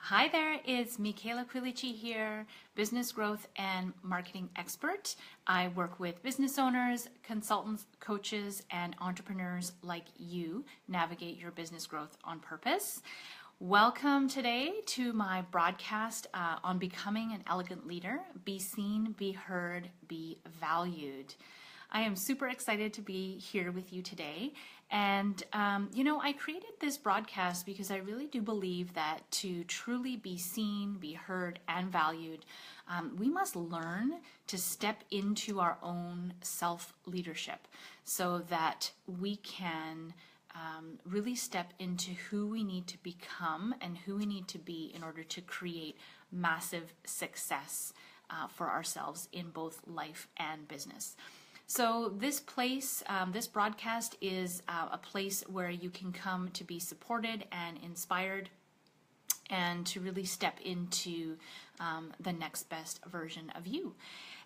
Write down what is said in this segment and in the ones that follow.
Hi there, it's Michela Quilici here, business growth and marketing expert. I work with business owners, consultants, coaches, and entrepreneurs like you navigate your business growth on purpose. Welcome today to my broadcast on becoming an elegant leader. Be seen, be heard, be valued. I am super excited to be here with you today. And, I created this broadcast because I really do believe that to truly be seen, be heard, and valued, we must learn to step into our own self-leadership so that we can really step into who we need to become and who we need to be in order to create massive success for ourselves in both life and business. So this place, this broadcast is a place where you can come to be supported and inspired and to really step into the next best version of you.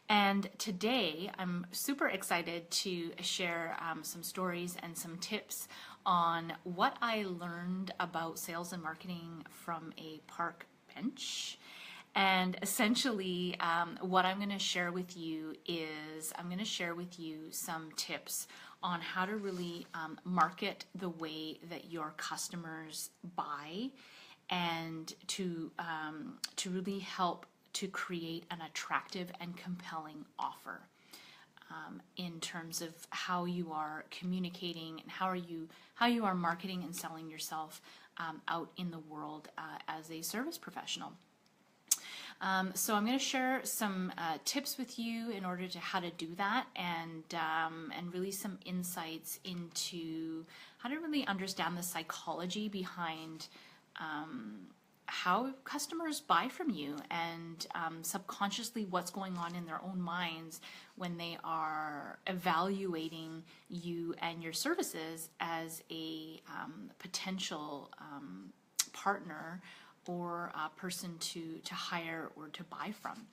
And today I'm super excited to share some stories and some tips on what I learned about sales and marketing from a park bench. And essentially, what I'm going to share with you is I'm going to share with you some tips on how to really market the way that your customers buy, and to really help to create an attractive and compelling offer in terms of how you are communicating and how you are marketing and selling yourself out in the world as a service professional. So I'm going to share some tips with you in order to how to do that, and really some insights into how to really understand the psychology behind how customers buy from you, and subconsciously what's going on in their own minds when they are evaluating you and your services as a potential partner or a person to hire or to buy from.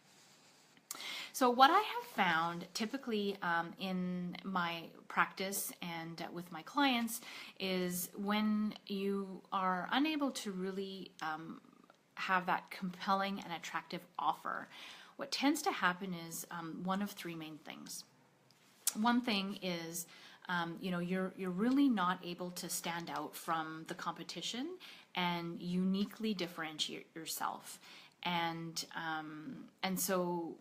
So what I have found typically in my practice and with my clients is when you are unable to really have that compelling and attractive offer, what tends to happen is one of three main things. One thing is you're really not able to stand out from the competition and uniquely differentiate yourself, and so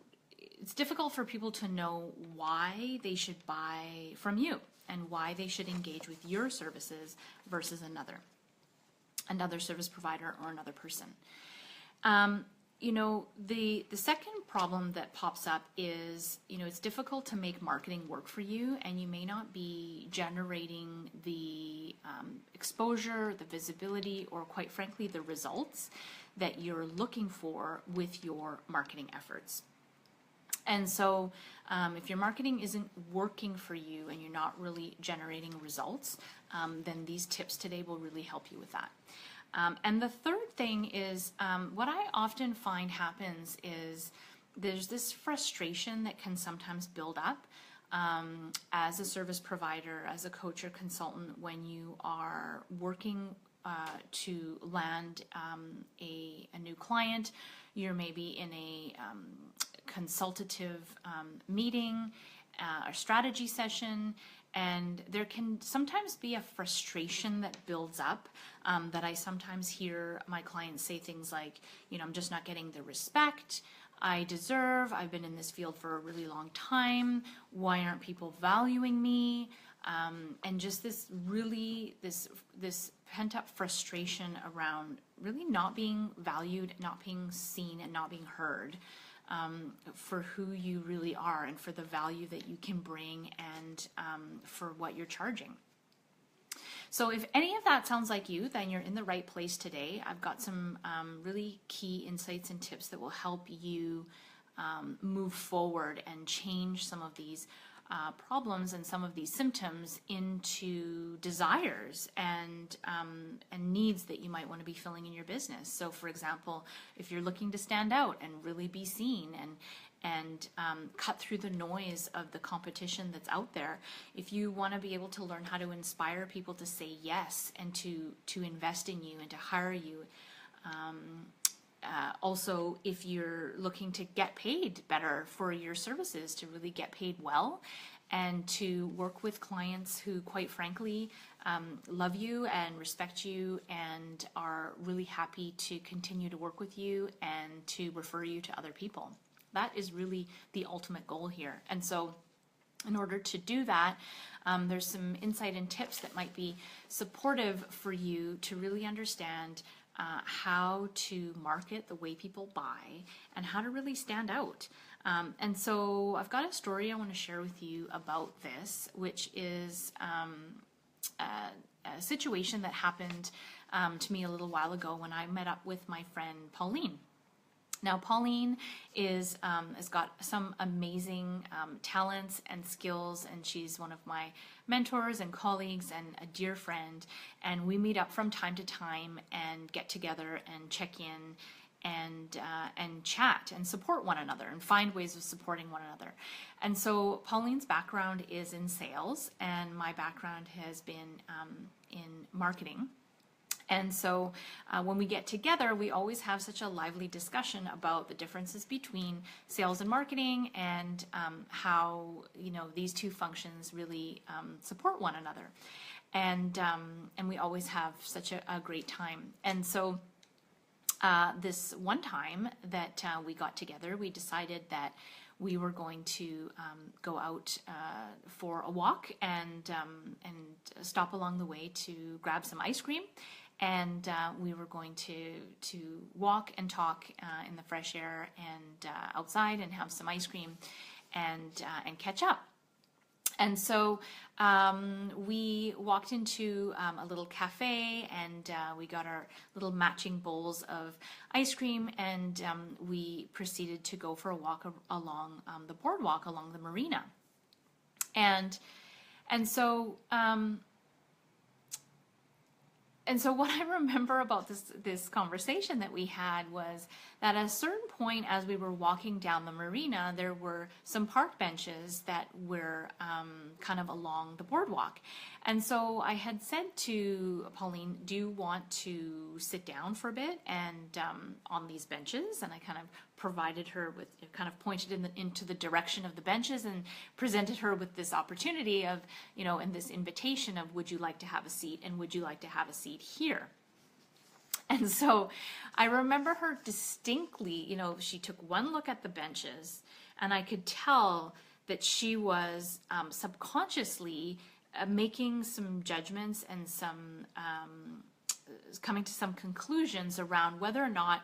it's difficult for people to know why they should buy from you and why they should engage with your services versus another service provider or another person. The second problem that pops up is, it's difficult to make marketing work for you, and you may not be generating the exposure, the visibility, or quite frankly, the results that you're looking for with your marketing efforts. And so if your marketing isn't working for you and you're not really generating results, then these tips today will really help you with that. And the third thing is, what I often find happens is there's this frustration that can sometimes build up as a service provider, as a coach or consultant, when you are working to land a new client. You're maybe in a consultative meeting or strategy session, and there can sometimes be a frustration that builds up that I sometimes hear my clients say things like, I'm just not getting the respect I deserve. I've been in this field for a really long time. Why aren't people valuing me? And just this pent-up frustration around really not being valued, not being seen, and not being heard for who you really are and for the value that you can bring, and for what you're charging. So if any of that sounds like you, then you're in the right place today. I've got some really key insights and tips that will help you move forward and change some of these problems and some of these symptoms into desires and needs that you might want to be filling in your business. So for example, if you're looking to stand out and really be seen and cut through the noise of the competition that's out there, if you want to be able to learn how to inspire people to say yes and to invest in you and to hire you, also, if you're looking to get paid better for your services, to really get paid well, and to work with clients who, quite frankly, love you and respect you and are really happy to continue to work with you and to refer you to other people. That is really the ultimate goal here. And so in order to do that, there's some insight and tips that might be supportive for you to really understand how to market the way people buy and how to really stand out. And so I've got a story I want to share with you about this, which is a situation that happened to me a little while ago when I met up with my friend Pauline. Now, Pauline has got some amazing talents and skills, and she's one of my mentors and colleagues and a dear friend. And we meet up from time to time and get together and check in and chat and support one another and find ways of supporting one another. And so Pauline's background is in sales, and my background has been in marketing. And so when we get together, we always have such a lively discussion about the differences between sales and marketing and how, these two functions really support one another. And we always have such a great time. And so this one time that we got together, we decided that we were going to go out for a walk and stop along the way to grab some ice cream. And we were going to walk and talk in the fresh air and outside and have some ice cream and catch up. And so we walked into a little cafe and we got our little matching bowls of ice cream, and we proceeded to go for a walk along the boardwalk along the marina. And so what I remember about this conversation that we had was that at a certain point as we were walking down the marina, there were some park benches that were kind of along the boardwalk. And so I had said to Pauline, do you want to sit down for a bit and on these benches? And I kind of provided her with, kind of pointed into the direction of the benches and presented her with this opportunity of, and this invitation of, would you like to have a seat, and would you like to have a seat here? And so I remember her distinctly, she took one look at the benches, and I could tell that she was subconsciously making some judgments and some coming to some conclusions around whether or not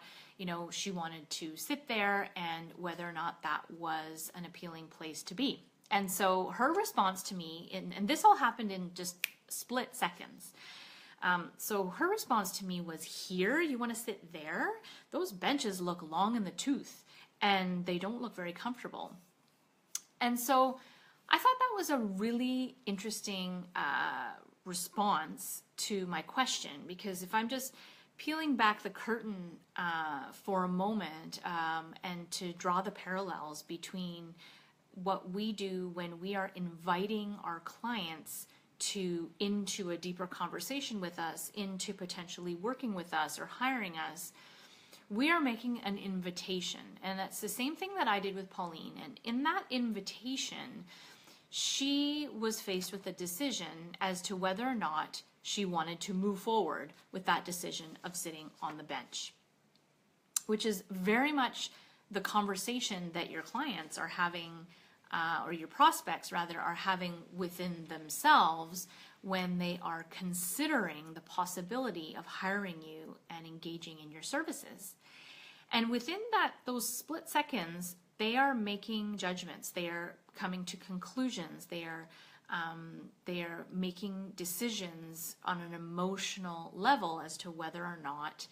she wanted to sit there and whether or not that was an appealing place to be. And so her response to me, and this all happened in just split seconds. So her response to me was, here, you want to sit there? Those benches look long in the tooth and they don't look very comfortable. And so I thought that was a really interesting response to my question, because if I'm just peeling back the curtain for a moment and to draw the parallels between what we do when we are inviting our clients into a deeper conversation with us, into potentially working with us or hiring us, we are making an invitation. And that's the same thing that I did with Pauline. And in that invitation, she was faced with a decision as to whether or not she wanted to move forward with that decision of sitting on the bench, which is very much the conversation that your clients are having, or your prospects rather, are having within themselves when they are considering the possibility of hiring you and engaging in your services. And within those split seconds, they are making judgments. They are coming to conclusions. They are making decisions on an emotional level as to whether or not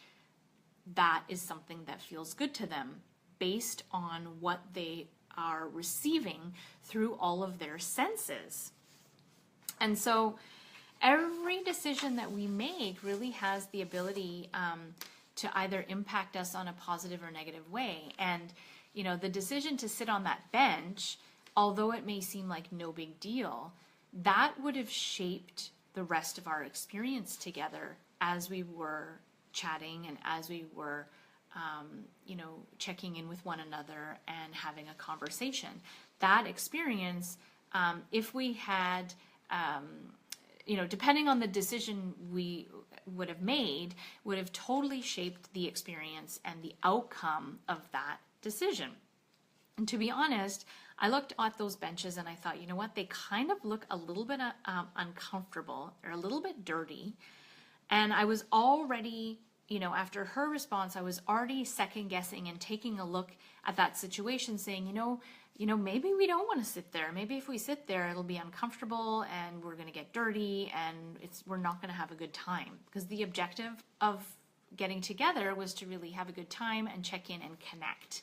that is something that feels good to them based on what they are receiving through all of their senses. And so every decision that we make really has the ability to either impact us on a positive or negative way. And the decision to sit on that bench, although it may seem like no big deal, that would have shaped the rest of our experience together as we were chatting and as we were checking in with one another and having a conversation. That experience, if we had, depending on the decision we would have made, would have totally shaped the experience and the outcome of that decision. And to be honest, I looked at those benches and I thought, you know what, they kind of look a little bit uncomfortable. They're a little bit dirty. And I was already, after her response, I was already second guessing and taking a look at that situation saying, maybe we don't want to sit there. Maybe if we sit there, it'll be uncomfortable and we're going to get dirty and we're not going to have a good time. Because the objective of getting together was to really have a good time and check in and connect.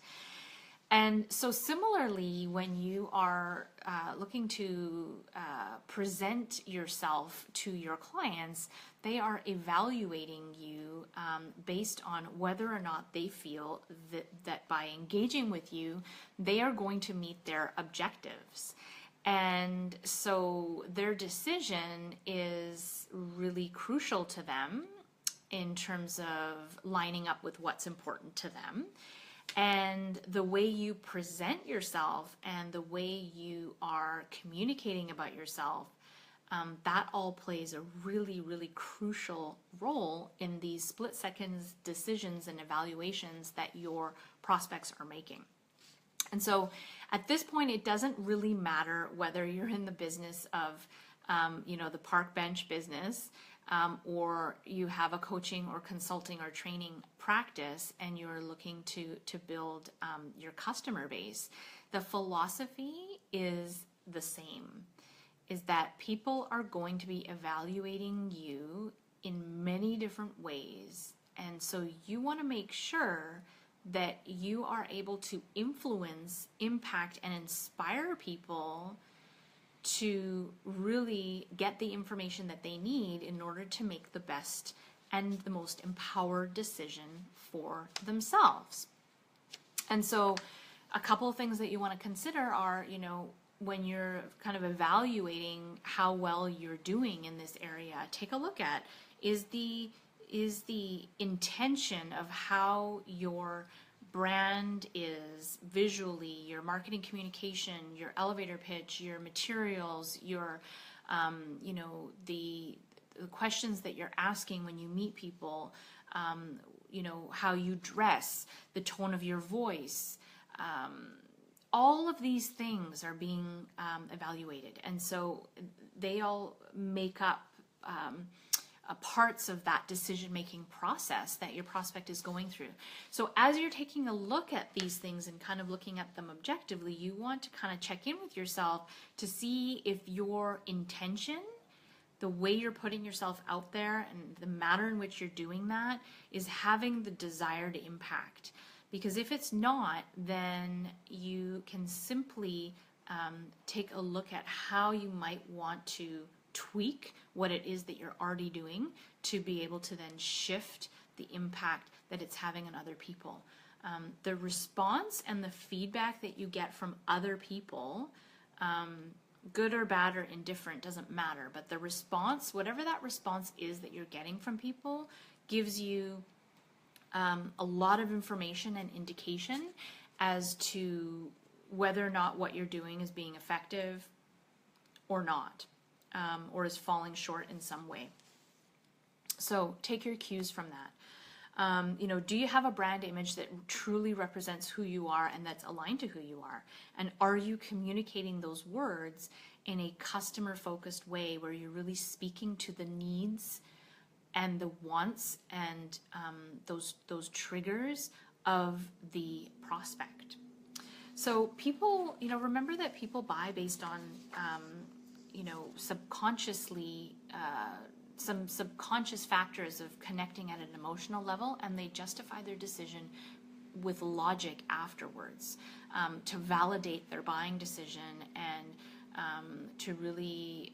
And so similarly, when you are looking to present yourself to your clients, they are evaluating you based on whether or not they feel that by engaging with you, they are going to meet their objectives. And so their decision is really crucial to them in terms of lining up with what's important to them. And the way you present yourself and the way you are communicating about yourself, that all plays a really, really crucial role in these split-second decisions and evaluations that your prospects are making. And so at this point, it doesn't really matter whether you're in the business of, the park bench business, or you have a coaching or consulting or training practice and you're looking to build your customer base. The philosophy is the same, is that people are going to be evaluating you in many different ways. And so you want to make sure that you are able to influence, impact, and inspire people to really get the information that they need in order to make the best and the most empowered decision for themselves. And so a couple of things that you want to consider are, when you're kind of evaluating how well you're doing in this area, take a look at, is the intention of how your brand is visually, your marketing communication, your elevator pitch, your materials, your, the questions that you're asking when you meet people, how you dress, the tone of your voice, all of these things are being evaluated. And so they all make up parts of that decision-making process that your prospect is going through. So as you're taking a look at these things and kind of looking at them objectively, you want to kind of check in with yourself to see if your intention, the way you're putting yourself out there and the manner in which you're doing that is having the desired impact. Because if it's not, then you can simply take a look at how you might want to tweak what it is that you're already doing to be able to then shift the impact that it's having on other people. The response and the feedback that you get from other people, good or bad or indifferent, doesn't matter. But the response, whatever that response is that you're getting from people, gives you a lot of information and indication as to whether or not what you're doing is being effective or not, or is falling short in some way. So take your cues from that. Do you have a brand image that truly represents who you are and that's aligned to who you are? And are you communicating those words in a customer-focused way where you're really speaking to the needs and the wants and those triggers of the prospect? So people, remember that people buy based on, subconsciously, some subconscious factors of connecting at an emotional level, and they justify their decision with logic afterwards, to validate their buying decision and to really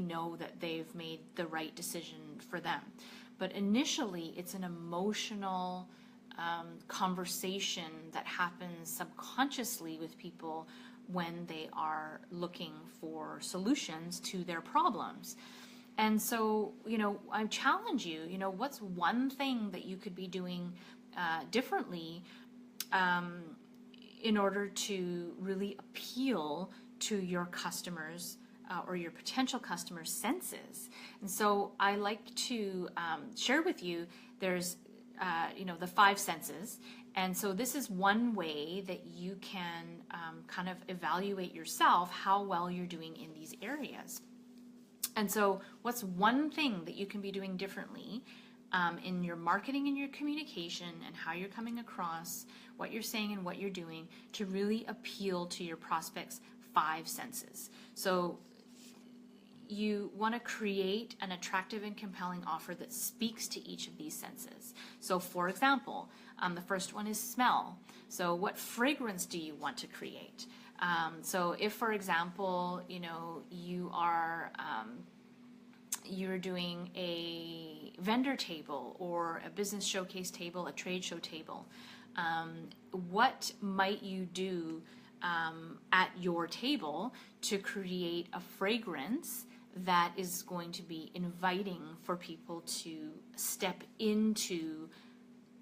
know that they've made the right decision for them. But initially, it's an emotional conversation that happens subconsciously with people when they are looking for solutions to their problems. And so, I challenge you, what's one thing that you could be doing differently in order to really appeal to your customers or your potential customers' senses. And so I like to share with you, there's the five senses. And so this is one way that you can kind of evaluate yourself how well you're doing in these areas. And so what's one thing that you can be doing differently in your marketing and your communication and how you're coming across, what you're saying and what you're doing to really appeal to your prospects' five senses. So you want to create an attractive and compelling offer that speaks to each of these senses. So for example, the first one is smell. So what fragrance do you want to create? So if, for example, you're doing a vendor table or a business showcase table, a trade show table, what might you do at your table to create a fragrance that is going to be inviting for people to step into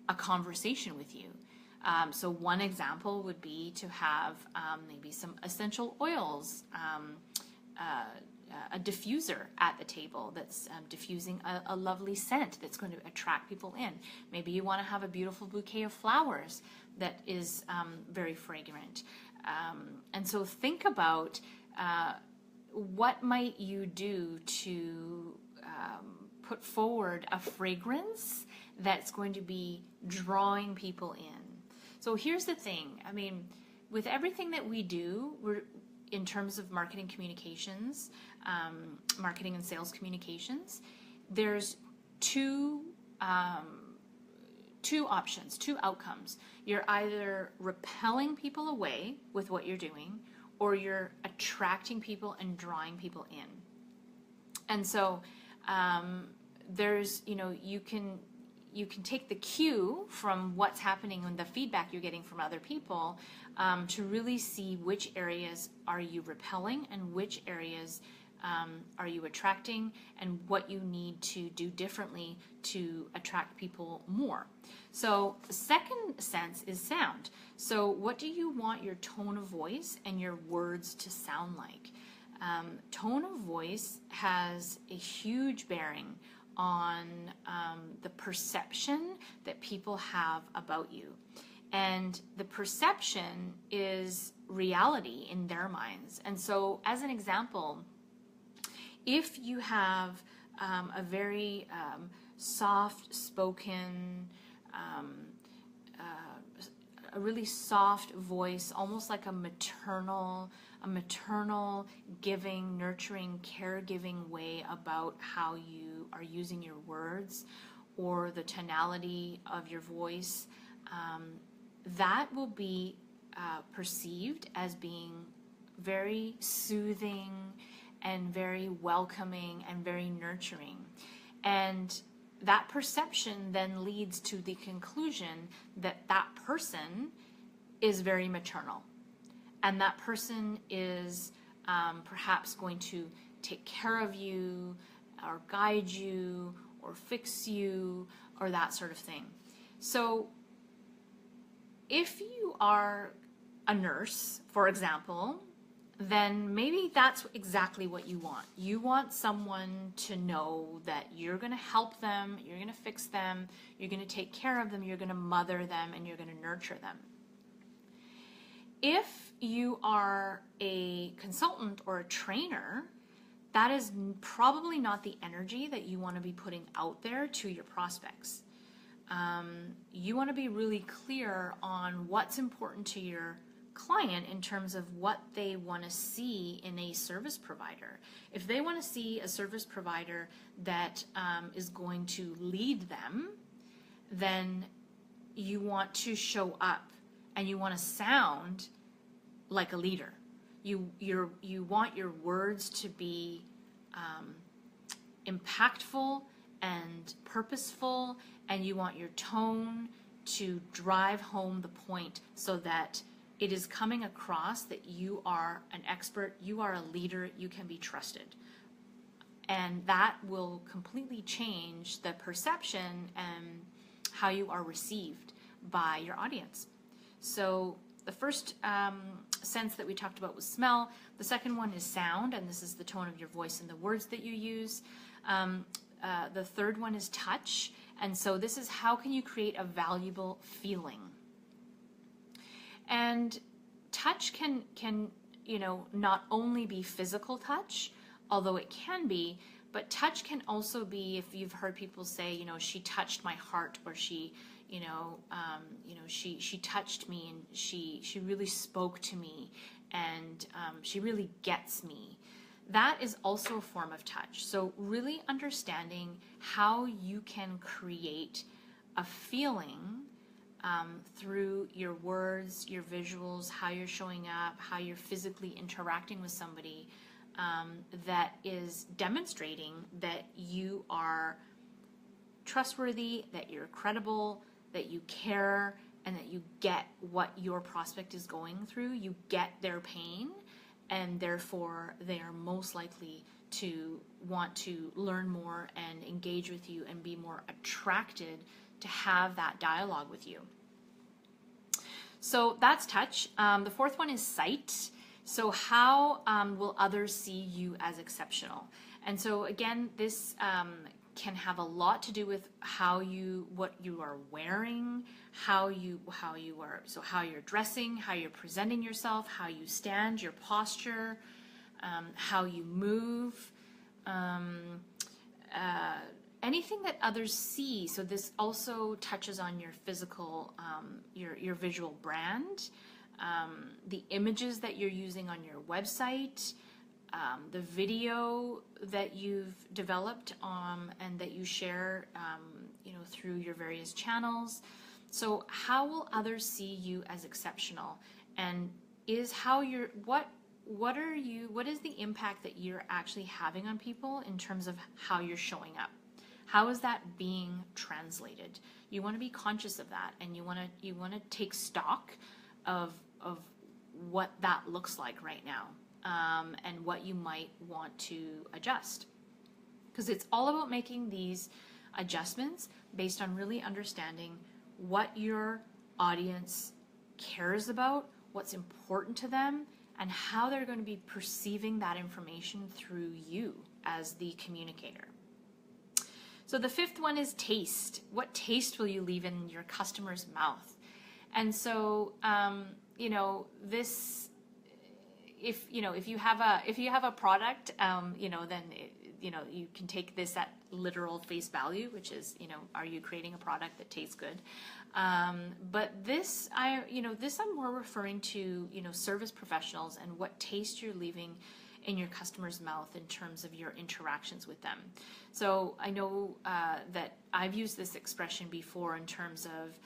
a conversation with you? So one example would be to have maybe some essential oils, a diffuser at the table that's diffusing a lovely scent that's going to attract people in. Maybe you want to have a beautiful bouquet of flowers that is very fragrant. And so think about what might you do to put forward a fragrance that's going to be drawing people in. So here's the thing. I mean, with everything that we do, we're in terms of marketing communications, marketing and sales communications, there's two options, two outcomes. You're either repelling people away with what you're doing, or you're attracting people and drawing people in. And so there's, you can take the cue from what's happening and the feedback you're getting from other people to really see which areas are you repelling and which areas are you attracting, and what you need to do differently to attract people more. So the second sense is sound. So what do you want your tone of voice and your words to sound like? Tone of voice has a huge bearing on the perception that people have about you. And the perception is reality in their minds. And so as an example, if you have a very soft-spoken, a really soft voice, almost like a maternal, giving, nurturing, caregiving way about how you are using your words or the tonality of your voice, that will be perceived as being very soothing and very welcoming and very nurturing. And that perception then leads to the conclusion that that person is very maternal. And that person is perhaps going to take care of you or guide you or fix you or that sort of thing. So if you are a nurse, for example, then maybe that's exactly what you want. You want someone to know that you're going to help them, you're going to fix them, you're going to take care of them, you're going to mother them, and you're going to nurture them. If you are a consultant or a trainer, that is probably not the energy that you want to be putting out there to your prospects. You want to be really clear on what's important to your client in terms of what they want to see in a service provider. If they want to see a service provider that is going to lead them, then you want to show up and you want to sound like a leader. You want your words to be impactful and purposeful, and you want your tone to drive home the point so that it is coming across that you are an expert, you are a leader, you can be trusted. And that will completely change the perception and how you are received by your audience. So the first sense that we talked about was smell. The second one is sound, and this is the tone of your voice and the words that you use. The third one is touch, and so this is how can you create a valuable feeling. And touch can not only be physical touch, although it can be, but touch can also be, if you've heard people say, she touched my heart, or she touched me, and she really spoke to me, and she really gets me. That is also a form of touch. So really understanding how you can create a feeling through your words, your visuals, how you're showing up, how you're physically interacting with somebody, that is demonstrating that you are trustworthy, that you're credible, that you care, and that you get what your prospect is going through. You get their pain, and therefore they are most likely to want to learn more and engage with you and be more attracted to have that dialogue with you. So that's touch. The fourth one is sight. So how will others see you as exceptional? And so again, this can have a lot to do with what you are wearing, how you're dressing, how you're presenting yourself, how you stand, your posture, how you move, anything that others see. So this also touches on your physical, your visual brand, the images that you're using on your website, the video that you've developed and that you share, through your various channels. So how will others see you as exceptional? And what is the impact that you're actually having on people in terms of how you're showing up? How is that being translated? You want to be conscious of that, and you want to take stock of what that looks like right now, and what you might want to adjust. Because it's all about making these adjustments based on really understanding what your audience cares about, what's important to them, and how they're going to be perceiving that information through you as the communicator. So the fifth one is taste. What taste will you leave in your customer's mouth? And so, this, if you have a product, then you can take this at literal face value, which is, are you creating a product that tastes good? But this I'm more referring to, service professionals and what taste you're leaving in your customer's mouth in terms of your interactions with them. So I know that I've used this expression before in terms of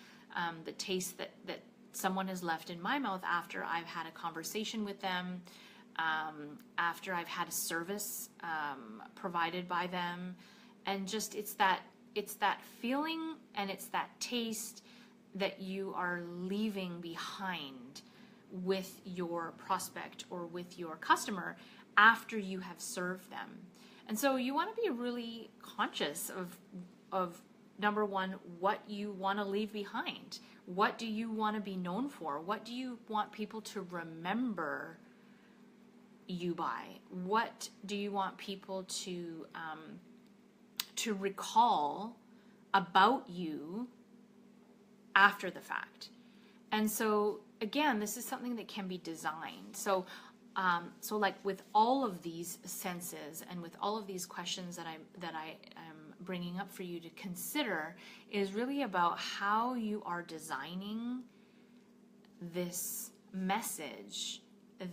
the taste that someone has left in my mouth after I've had a conversation with them, after I've had a service provided by them, and just it's that feeling and it's that taste that you are leaving behind with your prospect or with your customer after you have served them. And so you want to be really conscious of number one, what you want to leave behind. What do you want to be known for? What do you want people to remember you by? What do you want people to recall about you after the fact? And so again, this is something that can be designed. So like with all of these senses and with all of these questions that I am bringing up for you to consider is really about how you are designing this message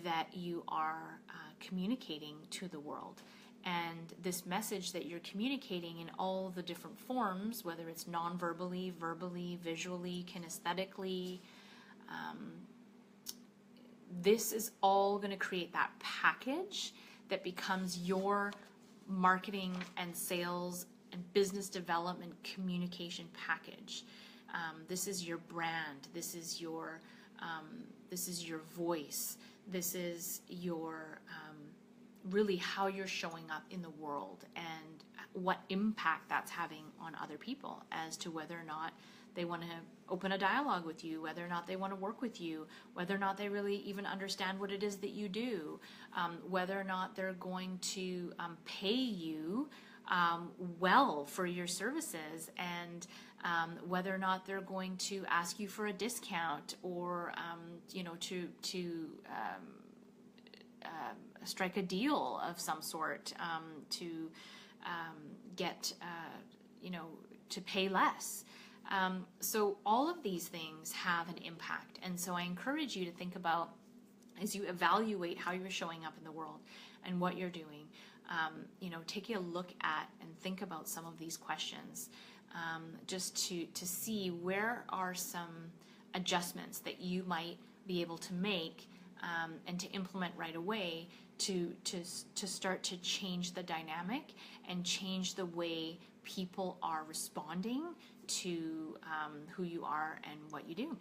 that you are communicating to the world. And this message that you're communicating in all the different forms, whether it's non-verbally, verbally, visually, kinesthetically, this is all going to create that package that becomes your marketing and sales and business development communication package. This is your brand. This is your voice. This is your really how you're showing up in the world and what impact that's having on other people as to whether or not they want to open a dialogue with you, whether or not they want to work with you, whether or not they really even understand what it is that you do, whether or not they're going to pay you well for your services, and whether or not they're going to ask you for a discount or strike a deal of some sort to get to pay less. So all of these things have an impact, and so I encourage you to think about, as you evaluate how you're showing up in the world and what you're doing, take a look at and think about some of these questions, just to see where are some adjustments that you might be able to make and to implement right away to start to change the dynamic and change the way people are responding to who you are and what you do.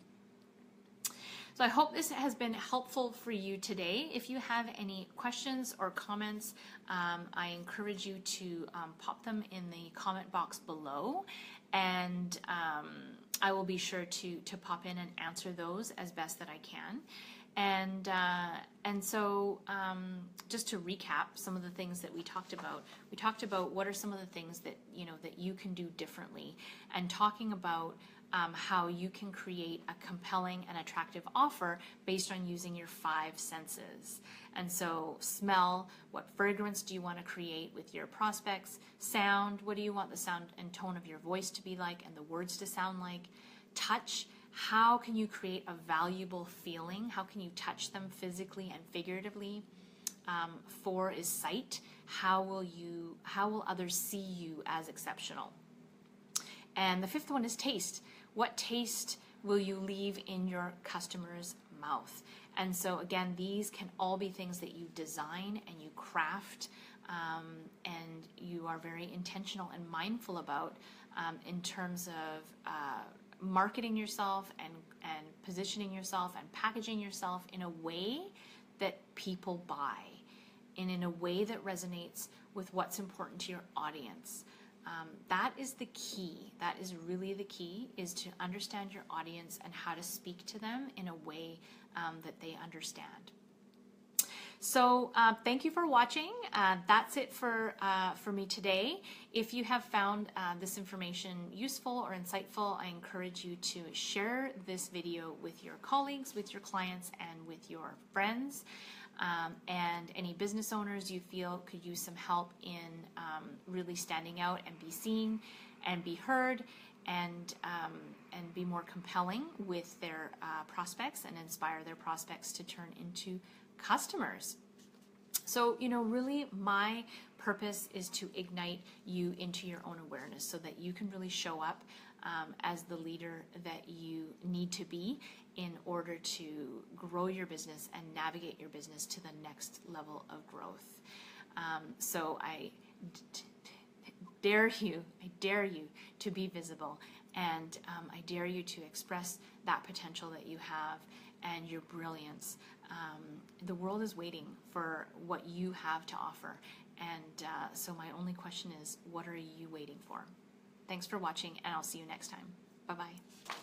So I hope this has been helpful for you today. If you have any questions or comments, I encourage you to pop them in the comment box below, and I will be sure to pop in and answer those as best that I can. And so just to recap some of the things that we talked about what are some of the things that you can do differently, and talking about how you can create a compelling and attractive offer based on using your 5 senses. And so smell, what fragrance do you want to create with your prospects? Sound, what do you want the sound and tone of your voice to be like and the words to sound like? Touch, how can you create a valuable feeling? How can you touch them physically and figuratively? 4 is sight. How will others see you as exceptional? And the 5th one is taste. What taste will you leave in your customer's mouth? And so again, these can all be things that you design and you craft, and you are very intentional and mindful about in terms of marketing yourself and positioning yourself and packaging yourself in a way that people buy, and in a way that resonates with what's important to your audience. That is the key. That is really the key, is to understand your audience and how to speak to them in a way that they understand. So thank you for watching. That's it for me today. If you have found this information useful or insightful, I encourage you to share this video with your colleagues, with your clients, and with your friends. And any business owners you feel could use some help in really standing out and be seen and be heard, and be more compelling with their prospects and inspire their prospects to turn into customers. So, really my purpose is to ignite you into your own awareness so that you can really show up as the leader that you need to be in order to grow your business and navigate your business to the next level of growth. So I dare you to be visible, and I dare you to express that potential that you have and your brilliance. The world is waiting for what you have to offer, and so my only question is, what are you waiting for? Thanks for watching, and I'll see you next time. Bye-bye.